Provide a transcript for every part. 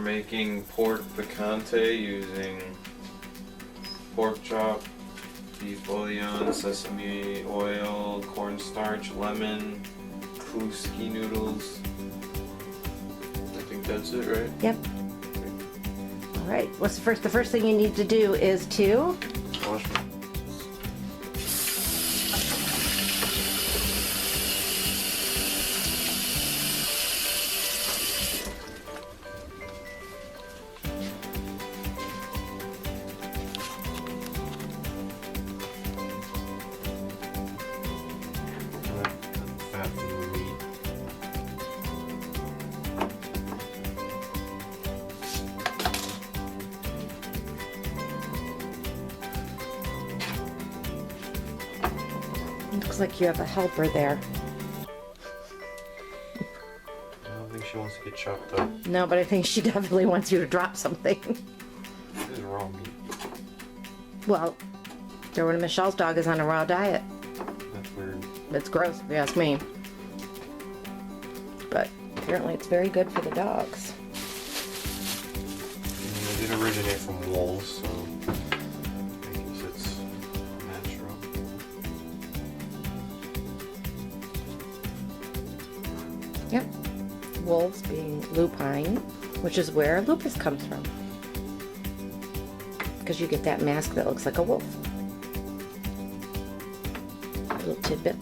making pork picante using pork chop, beef bouillon, sesame oil, cornstarch, lemon, kluski noodles. I think that's it, right? Yep. All right. What's the first? The first thing you need to do is to Wash my fat from the meat. looks like you have a helper there. I don't think she wants to get chopped up. No, but I think she definitely wants you to drop something. This is raw meat. Well, Derwin and Michelle's dog is on a raw diet. That's weird. It's gross if you ask me. But apparently it's very good for the dogs. It did originate from wolves, so I guess it's natural. Yep. Wolves being lupine, which is where lupus comes from. Because you get that mask that looks like a wolf. A little tidbit.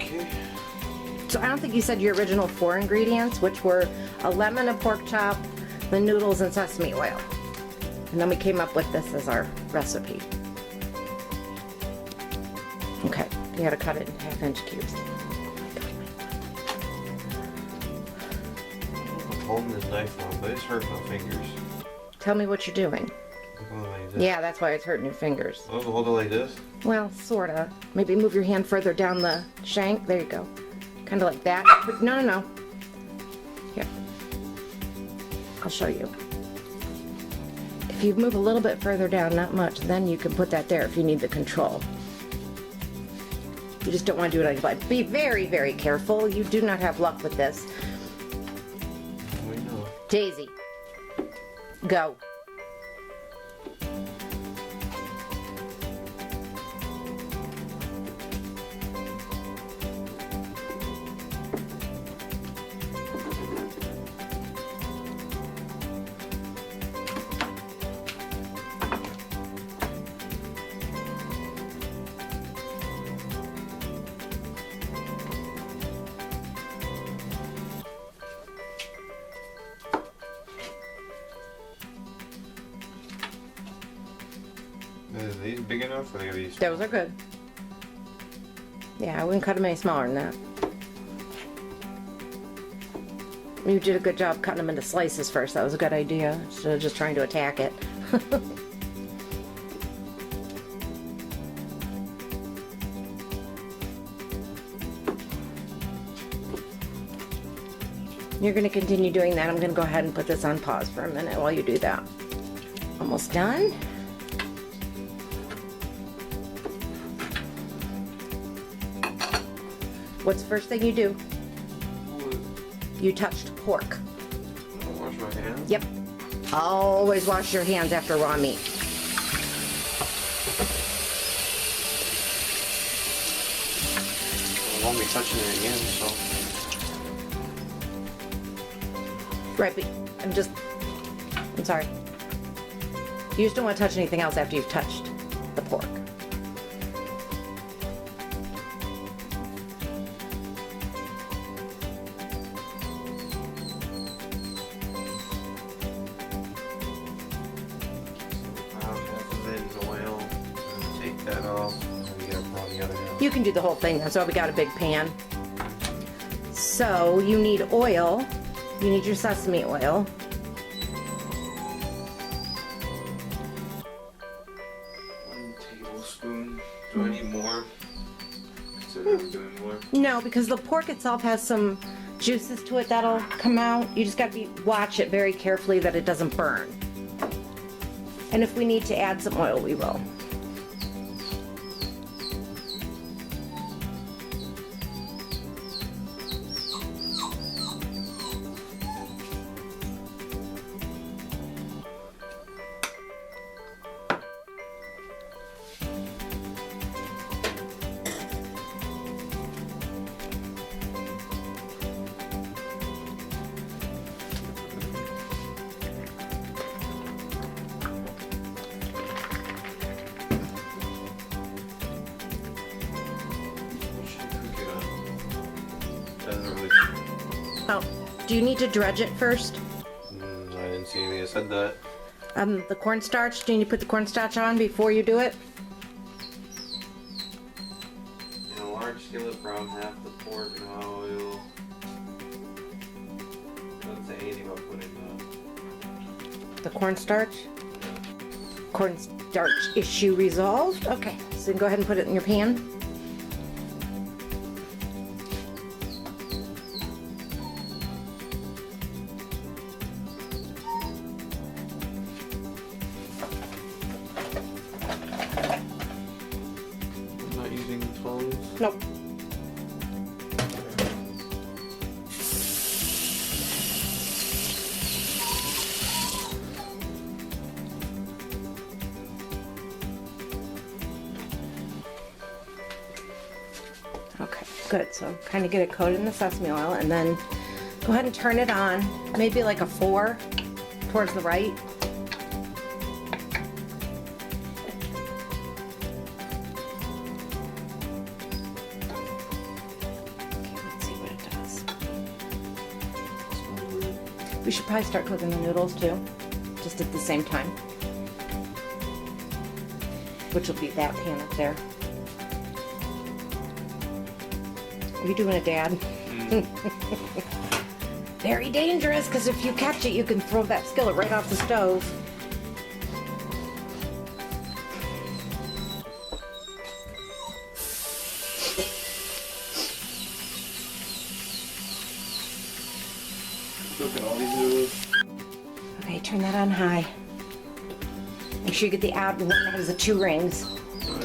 Okay. So I don't think you said your original 4 ingredients, which were a lemon, a pork chop, the noodles, and sesame oil. And then we came up with this as our recipe. Okay, you gotta cut it in 1/2-inch cubes. I'm holding this knife on, but it's hurting my fingers. Tell me what you're doing. I'm going like this. Yeah, that's why it's hurting your fingers. Oh, hold it like this? Well, sorta. Maybe move your hand further down the shank. There you go. Kind of like that. But no. Here. I'll show you. If you move a little bit further down, not much, then you can put that there if you need the control. You just don't want to do it on your butt. Be very, very careful. You do not have luck with this. We know. Daisy. Go. Are these big enough or they gotta be small? Those are good. Yeah, I wouldn't cut them any smaller than that. You did a good job cutting them into slices first. That was a good idea, instead of just trying to attack it. You're going to continue doing that. I'm going to go ahead and put this on pause for a minute while you do that. Almost done. What's the first thing you do? You touched pork. Wash my hands? Yep. Always wash your hands after raw meat. I won't be touching it again, so. Right, but I'm sorry. You just don't want to touch anything else after you've touched the pork. Half of it in oil, and take that off, and we gotta put on the other hand. You can do the whole thing. That's why we got a big pan. So you need oil. You need your sesame oil. Do I need more? Consider doing more? No, because the pork itself has some juices to it that'll come out. You just gotta watch it very carefully that it doesn't burn. And if we need to add some oil, we will. Oh, do you need to dredge it first? I didn't see anything that said that. The cornstarch, do you need to put the cornstarch on before you do it? In a large skillet, brown half the pork in hot oil. Doesn't say anything about putting The cornstarch? Cornstarch issue resolved. Okay, so go ahead and put it in your pan. I'm not using tongs. Nope. Okay, good. So kind of get it coated in the sesame oil and then go ahead and turn it on. Maybe like a 4 towards the right. Let's see what it does. We should probably start cooking the noodles too, just at the same time. Which will be that pan up there. Are you doing it, Dad? Very dangerous, because if you catch it, you can throw that skillet right off the stove. Cooking all these noodles. Okay, turn that on high. Make sure you get the one that has the 2 rings. Oh,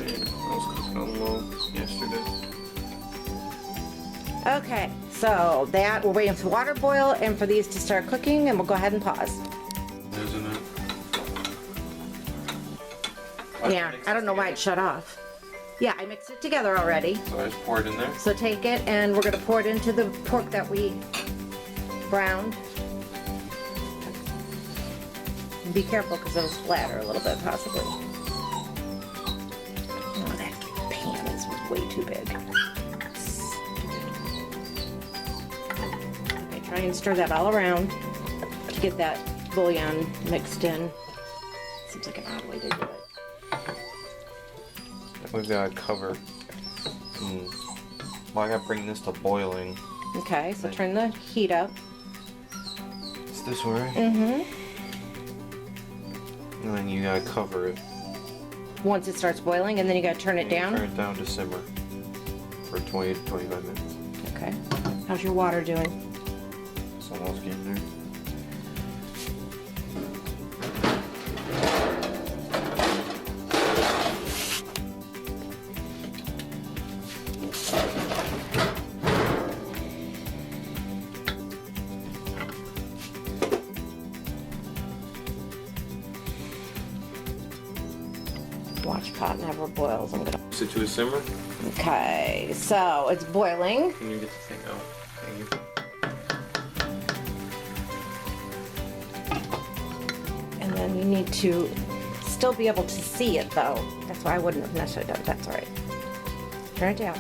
yeah. I was cooking on low yesterday. Okay, so that, we're waiting for the water boil and for these to start cooking, and we'll go ahead and pause. Isn't it? Yeah, I don't know why it shut off. Yeah, I mixed it together already. So I just pour it in there. So take it and we're gonna pour it into the pork that we browned. And be careful because it'll splatter a little bit possibly. Oh, that pan is way too big. Okay, try and stir that all around to get that bouillon mixed in. Seems like an odd way to do it. We've got to cover. Well, I gotta bring this to boiling. Okay, so turn the heat up. It's this way. Mm-hmm. And then you gotta cover it. Once it starts boiling, and then you gotta turn it down. Turn it down to simmer for 20 to 25 minutes. Okay. How's your water doing? It's almost getting there. Watch pot never boils. I'm gonna. Sit to a simmer. Okay, so it's boiling. Can you get the thing out? Thank you. And then you need to still be able to see it though. That's why I wouldn't have necessarily done. That's all right. Turn it down.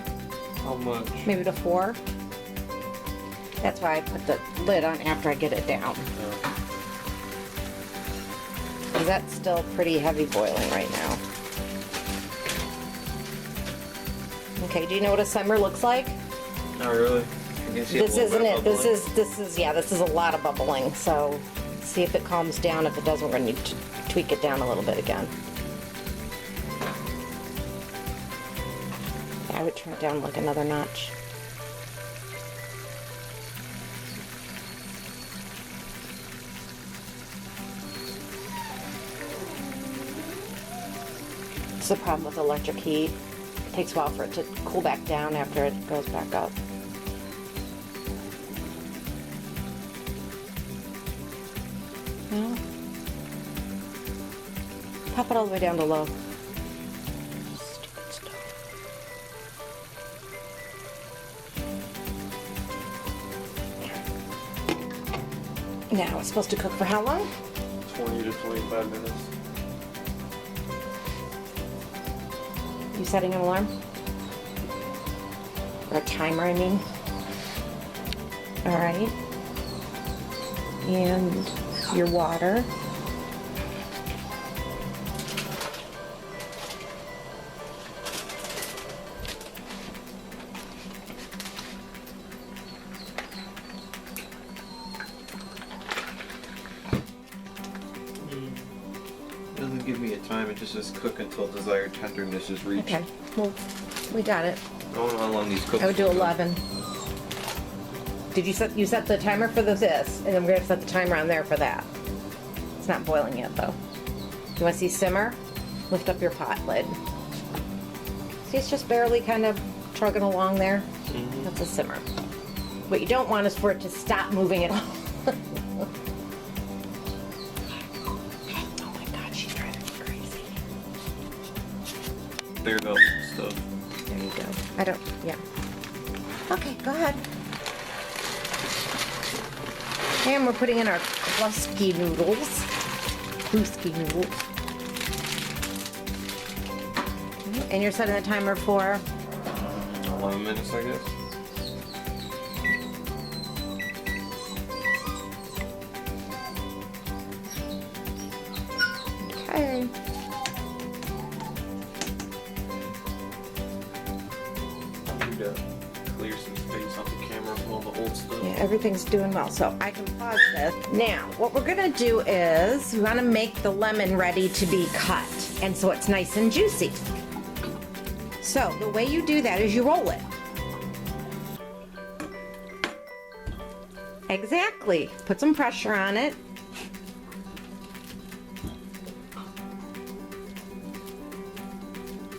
How much? Maybe to 4. That's why I put the lid on after I get it down. Because that's still pretty heavy boiling right now. Okay, do you know what a simmer looks like? Not really. You can see This a little isn't bit it. of This bubbling. is a lot of bubbling. So see if it calms down. If it doesn't, we're gonna need to tweak it down a little bit again. I would turn it down like another notch. It's the problem with electric heat. It takes a while for it to cool back down after it goes back up. No. Pop it all the way down to low. Stupid stuff. Now it's supposed to cook for how long? 20 to 25 minutes. You setting an alarm? Or a timer, I mean. Alright. And your water. It doesn't give me a time, it just says cook until desired tenderness is reached. Okay, well, we got it. I don't know how long these cook. I would do 11. Did you set the timer for this, and then we're gonna set the timer on there for that. It's not boiling yet though. You wanna see simmer? Lift up your pot lid. See, it's just barely kind of trugging along there. Mm-hmm. That's a simmer. What you don't want is for it to stop moving at all. Oh my God, she's driving me crazy. Clear it up stuff. There you go. I don't, yeah. Okay, go ahead. And we're putting in our Kluski noodles. Kluski noodles. And you're setting the timer for? 11 minutes, I guess. Okay. I need to clear some space on the camera from all the old stuff. Yeah, everything's doing well, so I can pause this. Now, what we're gonna do is we wanna make the lemon ready to be cut, and so it's nice and juicy. So the way you do that is you roll it. Exactly. Put some pressure on it.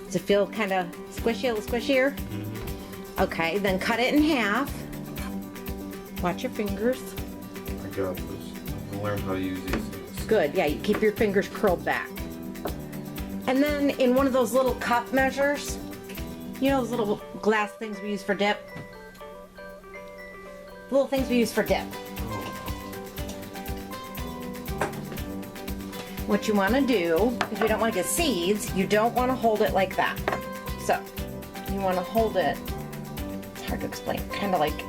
Does it feel kind of squishy, a little squishier? Okay, then cut it in half. Watch your fingers. I got this. I learned how to use these things. Good, yeah, you keep your fingers curled back. And then in one of those little cup measures, you know those little glass things we use for dip? Little things we use for dip. What you want to do, if you don't want to get seeds, you don't want to hold it like that. So, you want to hold it, it's hard to explain, kind of like,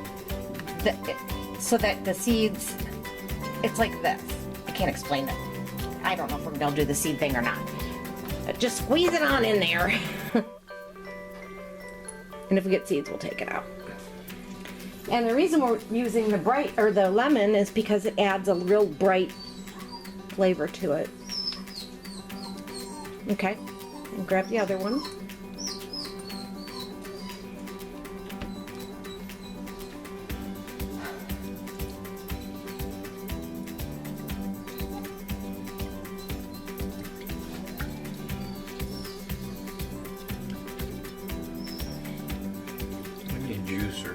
so that the seeds, it's like this. I can't explain it. I don't know if we're going to do the seed thing or not. But just squeeze it on in there. And if we get seeds, we'll take it out. And the reason we're using the lemon is because it adds a real bright flavor to it. Okay, and grab the other one. I need a juicer.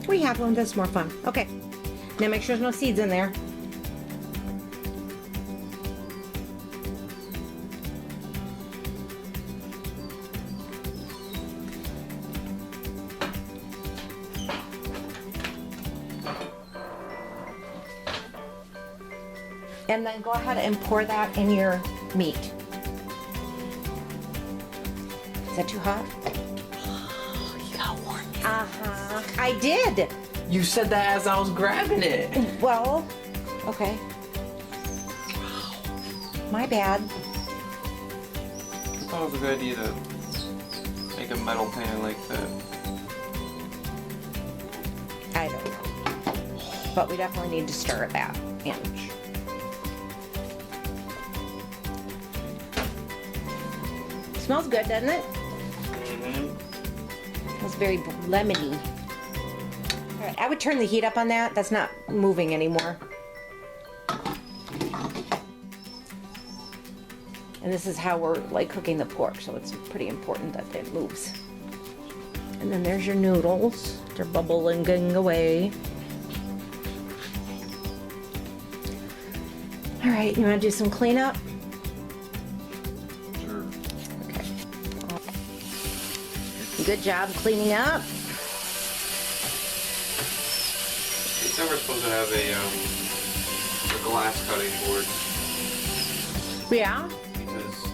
We have one that's more fun. Okay, now make sure there's no seeds in there. And then go ahead and pour that in your meat. Is that too hot? You got warm. Uh-huh. I did. You said that as I was grabbing it. Well, okay. My bad. I thought it was a good idea to make a metal pan like that. I don't know. But we definitely need to stir that in. Smells good, doesn't it? Mm-hmm. very lemony. All right, I would turn the heat up on that. That's not moving anymore. And this is how we're like cooking the pork, so it's pretty important that it moves. And then there's your noodles. They're bubbling away. All right, you want to do some cleanup? Sure. Okay. Good job cleaning up. It's never supposed to have a glass cutting board Yeah. because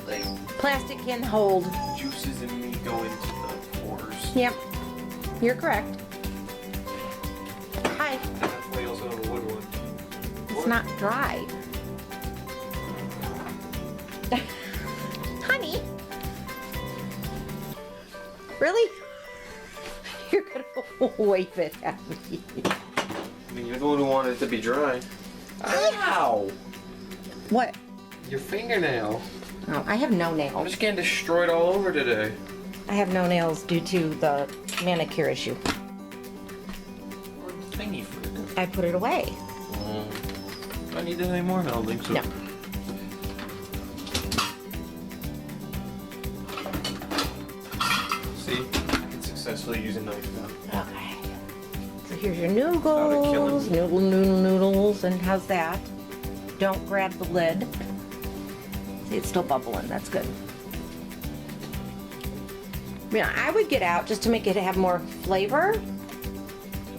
like Plastic can hold. juices and meat go into the pores. Yep. You're correct. Hi. And that's why you also have a wood one. It's not dry. Honey. Really? You're gonna wave it at me. I mean, you're the one who wanted it to be dry. Ow! What? Your fingernail. Oh, I have no I'm nails. just getting destroyed all over today. I have no nails due to the manicure issue. Where'd the thingy for it? I put it away. Do I need that anymore? I don't think so. No. See? I can successfully use a knife now. Okay. So here's your Without it killing noodles. me. Noodles. And how's that? Don't grab the lid. See, it's still bubbling. That's good. Yeah, I would get out just to make it have more flavor.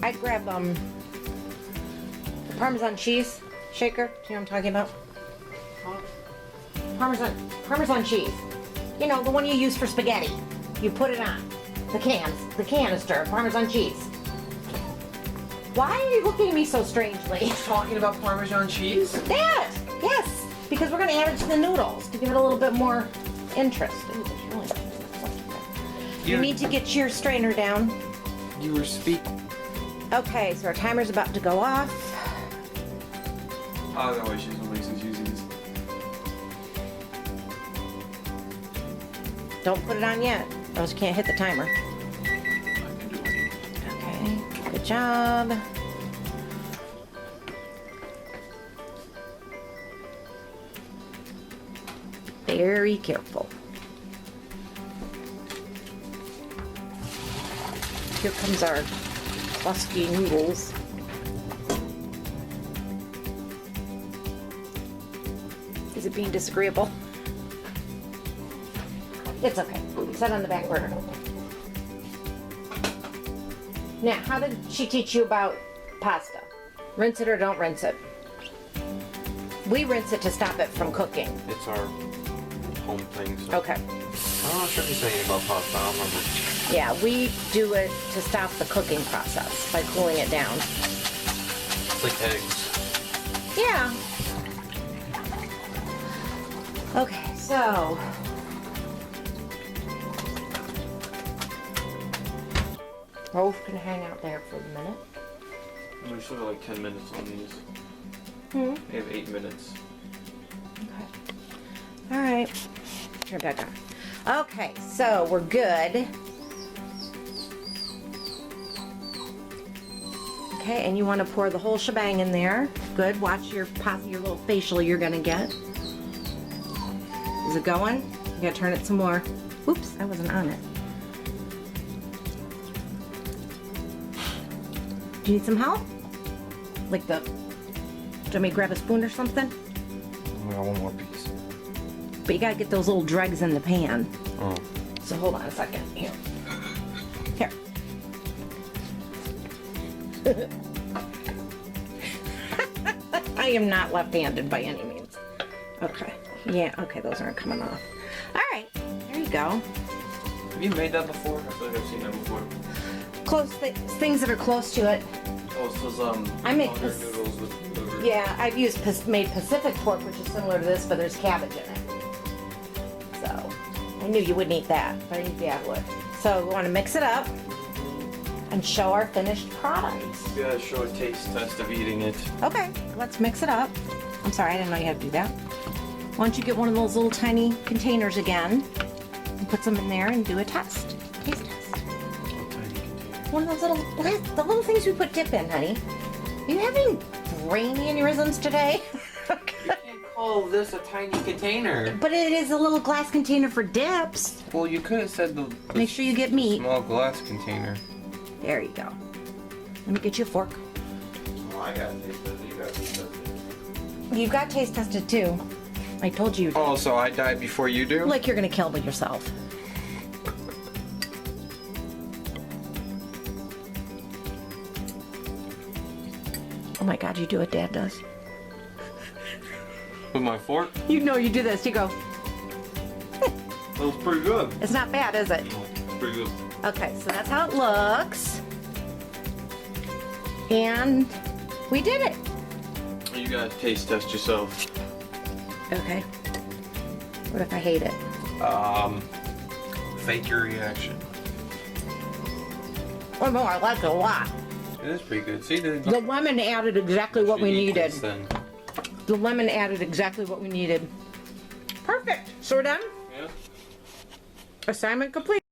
I'd grab the Parmesan cheese shaker. Do you know what I'm talking about? Parmesan cheese. You know, the one you use for spaghetti. You put it on the canister of Parmesan cheese. Why are you looking at me so strangely? Talking about Parmesan cheese? That! Yes! Because we're gonna add it to the noodles to give it a little bit more interest. Ooh, it's really good. You need to get your strainer down. You were speaking. Okay, so our timer's about to go off. Oh, no, she's Alexis using this. Don't put it on yet, or else you can't hit the timer. I can do it. Okay, good job. Very careful. Here comes our crusty noodles. Is it being disagreeable? It's okay. Set on the back burner. Now, how did she teach you about pasta? Rinse it or don't rinse it? We rinse it to stop it from cooking. It's our home thing, so. Okay. I'm not sure if you're saying about pasta. I don't remember. Yeah, we do it to stop the cooking process by cooling it down. It's like eggs. Yeah. Okay, so. Both can hang out there for a minute. We still got like 10 minutes on these. Hmm. We have 8 minutes. Okay. All right. Turn it back on. Okay, so we're good. Okay, and you want to pour the whole shebang in there. Good. Watch your little facial you're gonna get. Is it going? You gotta turn it some more. Oops, I wasn't on it. Do you need some help? Like do you want me to grab a spoon or something? We got one more piece. But you gotta get those little dregs in the pan. Oh. So hold on a second. Here. Here. I am not left-handed by any means. Okay. Yeah, okay, those aren't coming off. Alright, there you go. Have you made that before? I feel like I've seen that before. Things that are close to it. Oh, so it's, I make other this- noodles with liver. Yeah, I've made Pacific pork, which is similar to this, but there's cabbage in it. So, I knew you wouldn't eat that, but I knew Dad would. So, we want to mix it up and show our finished product. You gotta show a taste test of eating it. Okay, let's mix it up. I'm sorry, I didn't know you had to do that. Why don't you get one of those little tiny containers again and put some in there and do a taste test. one of those the little things we put dip in, honey. Are you having brain aneurysms today? You can't call this a tiny container. But it is a little glass container for dips. Well, you could have said the Make sure you get meat. small glass container. There you go. Let me get you a fork. Oh, I got taste tested. You got taste tested. You've got taste tested too. I told you. Oh, so I died before you do? Like you're gonna kill me yourself. Oh my God, you do what Dad does. With my fork? You know you do this. You go. That was pretty good. It's not bad, is it? Pretty good. Okay, so that's how it looks. And we did it. You gotta taste test yourself. Okay. What if I hate it? Fake your reaction. Oh no, I like it a lot. It is pretty good. See, The lemon added exactly what we Should eat needed. this then. The lemon added exactly what we needed. Perfect. So we're done? Yeah. Assignment complete.